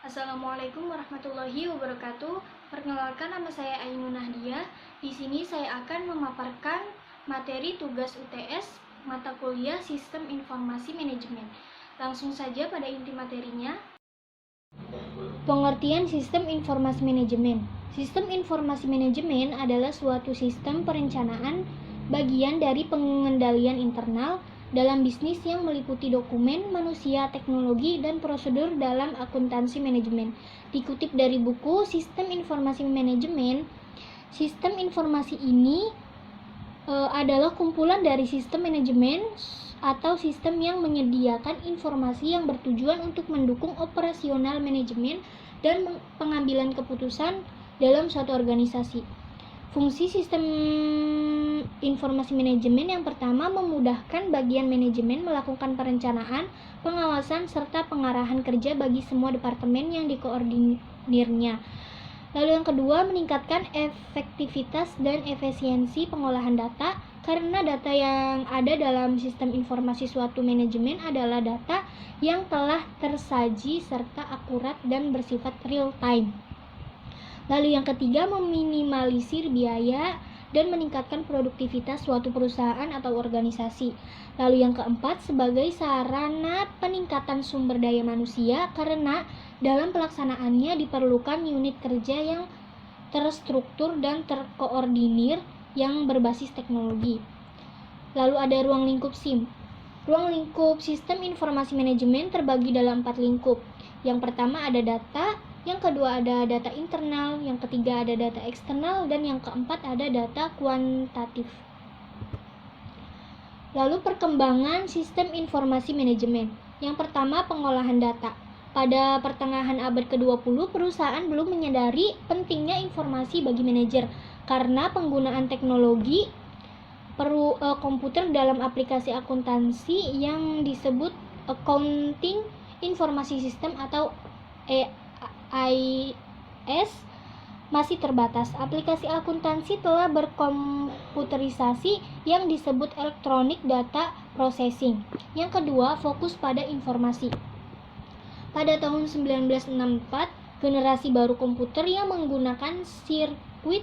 Assalamualaikum warahmatullahi wabarakatuh. Perkenalkan, nama saya Ainun Nahdia. Di sini saya akan memaparkan materi tugas UTS mata kuliah Sistem Informasi Manajemen. Langsung saja pada inti materinya. Pengertian Sistem Informasi Manajemen. Sistem Informasi Manajemen adalah suatu sistem perencanaan bagian dari pengendalian internal dalam bisnis yang meliputi dokumen, manusia, teknologi, dan prosedur dalam akuntansi manajemen. Dikutip dari buku Sistem Informasi Manajemen, sistem informasi ini adalah kumpulan dari sistem manajemen atau sistem yang menyediakan informasi yang bertujuan untuk mendukung operasional manajemen dan pengambilan keputusan dalam suatu organisasi. Fungsi sistem informasi manajemen yang pertama memudahkan bagian manajemen melakukan perencanaan, pengawasan, serta pengarahan kerja bagi semua departemen yang dikoordinirnya. Lalu yang kedua, meningkatkan efektivitas dan efisiensi pengolahan data, karena data yang ada dalam sistem informasi suatu manajemen adalah data yang telah tersaji serta akurat dan bersifat real time. Lalu yang ketiga, meminimalisir biaya dan meningkatkan produktivitas suatu perusahaan atau organisasi. Lalu yang keempat, sebagai sarana peningkatan sumber daya manusia, karena dalam pelaksanaannya diperlukan unit kerja yang terstruktur dan terkoordinir yang berbasis teknologi. Lalu ada ruang lingkup SIM. Ruang lingkup Sistem Informasi Manajemen terbagi dalam 4 lingkup. Yang pertama ada data, yang kedua ada data internal, yang ketiga ada data eksternal, dan yang keempat ada data kuantitatif. Lalu perkembangan sistem informasi manajemen. Yang pertama, pengolahan data. Pada pertengahan abad ke-20, perusahaan belum menyadari pentingnya informasi bagi manajer karena penggunaan teknologi komputer dalam aplikasi akuntansi yang disebut Accounting Informasi System atau AIS masih terbatas. Aplikasi akuntansi telah berkomputerisasi yang disebut Electronic Data Processing. Yang kedua, fokus pada informasi. Pada tahun 1964, generasi baru komputer yang menggunakan sirkuit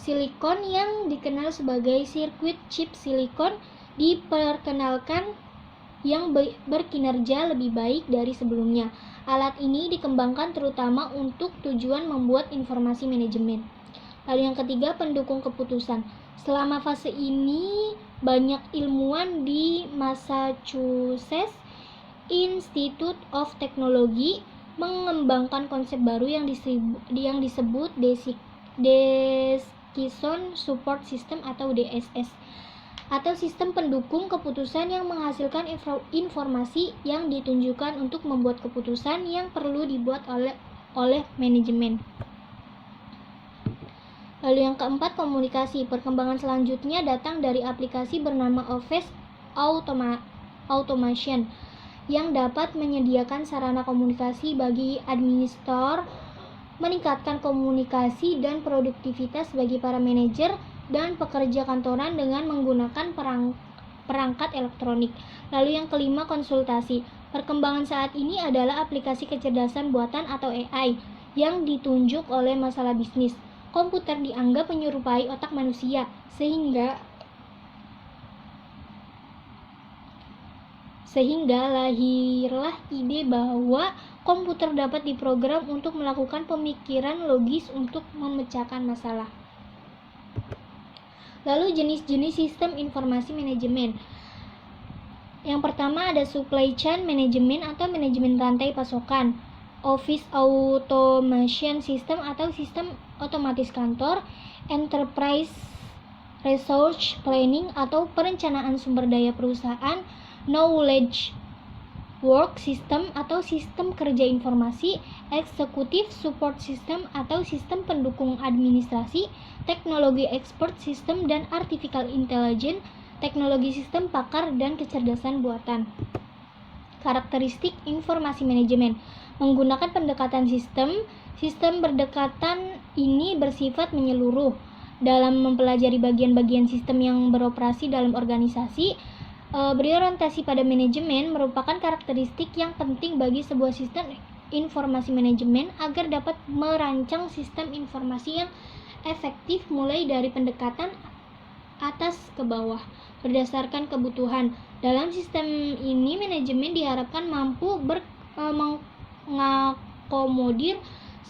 silikon yang dikenal sebagai sirkuit chip silikon diperkenalkan yang berkinerja lebih baik dari sebelumnya. Alat ini dikembangkan terutama untuk tujuan membuat informasi manajemen. Lalu yang ketiga, pendukung keputusan. Selama fase ini, banyak ilmuwan di Massachusetts Institute of Technology mengembangkan konsep baru yang disebut Decision Support System atau DSS, atau sistem pendukung keputusan yang menghasilkan informasi yang ditunjukkan untuk membuat keputusan yang perlu dibuat oleh manajemen. Lalu yang keempat, komunikasi. Perkembangan selanjutnya datang dari aplikasi bernama Office Automation yang dapat menyediakan sarana komunikasi bagi administrator, meningkatkan komunikasi dan produktivitas bagi para manajer dan pekerja kantoran dengan menggunakan perangkat elektronik. Lalu yang kelima, konsultasi. Perkembangan saat ini adalah aplikasi kecerdasan buatan atau AI yang ditunjuk oleh masalah bisnis. Komputer dianggap menyerupai otak manusia, sehingga lahirlah ide bahwa komputer dapat diprogram untuk melakukan pemikiran logis untuk memecahkan masalah. Lalu jenis-jenis sistem informasi manajemen. Yang pertama ada supply chain management atau manajemen rantai pasokan, office automation system atau sistem otomatis kantor, enterprise resource planning atau perencanaan sumber daya perusahaan, knowledge work system atau sistem kerja informasi, executive support system atau sistem pendukung administrasi, teknologi expert system dan artificial intelligence, teknologi sistem pakar dan kecerdasan buatan. Karakteristik informasi manajemen. Menggunakan pendekatan sistem berdekatan ini bersifat menyeluruh dalam mempelajari bagian-bagian sistem yang beroperasi dalam organisasi. Berorientasi pada manajemen merupakan karakteristik yang penting bagi sebuah sistem informasi manajemen agar dapat merancang sistem informasi yang efektif mulai dari pendekatan atas ke bawah berdasarkan kebutuhan. Dalam sistem ini manajemen diharapkan mampu mengakomodir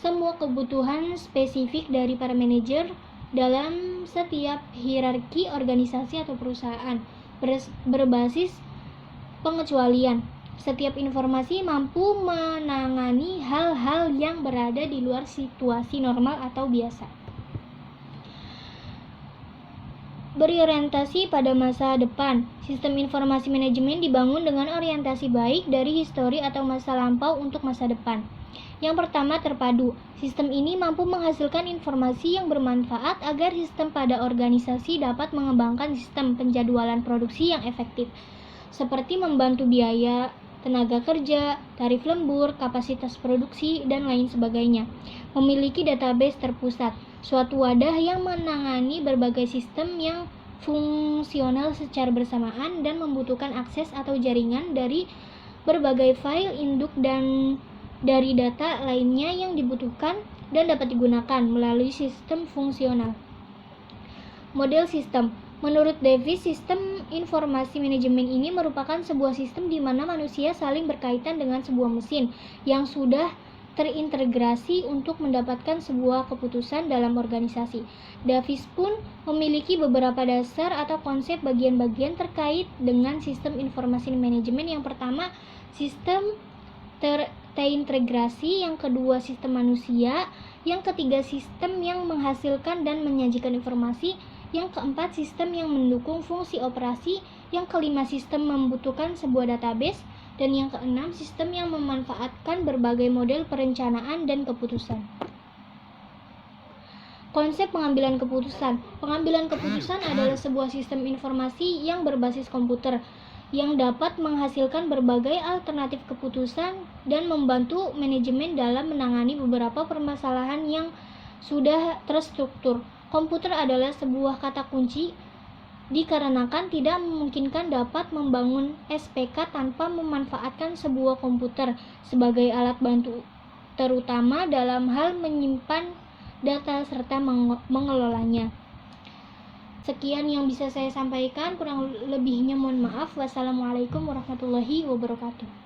semua kebutuhan spesifik dari para manajer dalam setiap hierarki organisasi atau perusahaan berbasis pengecualian. Setiap informasi mampu menangani hal-hal yang berada di luar situasi normal atau biasa. Berorientasi pada masa depan. Sistem informasi manajemen dibangun dengan orientasi baik dari histori atau masa lampau untuk masa depan. Yang pertama, terpadu. Sistem ini mampu menghasilkan informasi yang bermanfaat agar sistem pada organisasi dapat mengembangkan sistem penjadwalan produksi yang efektif, seperti membantu biaya, tenaga kerja, tarif lembur, kapasitas produksi, dan lain sebagainya. Memiliki database terpusat, suatu wadah yang menangani berbagai sistem yang fungsional secara bersamaan dan membutuhkan akses atau jaringan dari berbagai file induk dan dari data lainnya yang dibutuhkan dan dapat digunakan melalui sistem fungsional. Model sistem. Menurut Davis, sistem informasi manajemen ini merupakan sebuah sistem di mana manusia saling berkaitan dengan sebuah mesin yang sudah terintegrasi untuk mendapatkan sebuah keputusan dalam organisasi. Davis pun memiliki beberapa dasar atau konsep bagian-bagian terkait dengan sistem informasi manajemen. Yang pertama, sistem terintegrasi, yang kedua sistem manusia, yang ketiga sistem yang menghasilkan dan menyajikan informasi, yang keempat sistem yang mendukung fungsi operasi, yang kelima sistem membutuhkan sebuah database, dan yang keenam sistem yang memanfaatkan berbagai model perencanaan dan keputusan. Konsep pengambilan keputusan. Pengambilan keputusan adalah sebuah sistem informasi yang berbasis komputer yang dapat menghasilkan berbagai alternatif keputusan dan membantu manajemen dalam menangani beberapa permasalahan yang sudah terstruktur. Komputer adalah sebuah kata kunci dikarenakan tidak memungkinkan dapat membangun SPK tanpa memanfaatkan sebuah komputer sebagai alat bantu, terutama dalam hal menyimpan data serta mengelolanya. Sekian yang bisa saya sampaikan, kurang lebihnya mohon maaf. Wassalamualaikum warahmatullahi wabarakatuh.